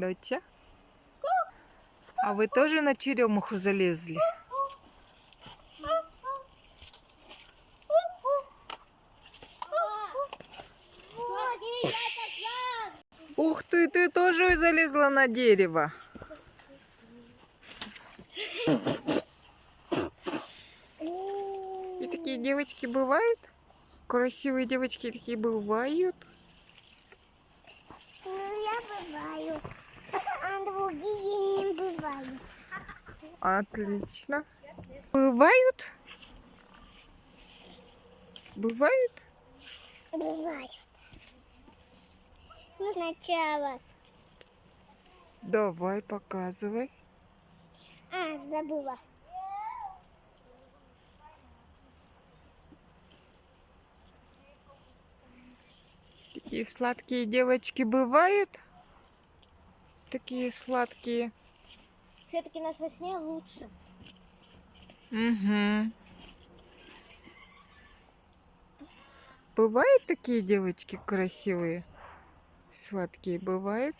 Доча? А вы тоже на черемуху залезли? Ух ты тоже залезла на дерево. И такие девочки бывают? Красивые девочки такие бывают? Ну, я бываю, а другие не бывают. Отлично. Бывают? Бывают? Бывают. Ну, сначала. Давай, показывай. Забыла. Такие сладкие девочки бывают? Такие сладкие. Все-таки на сосне лучше. Угу. Бывают такие девочки красивые? Сладкие бывают?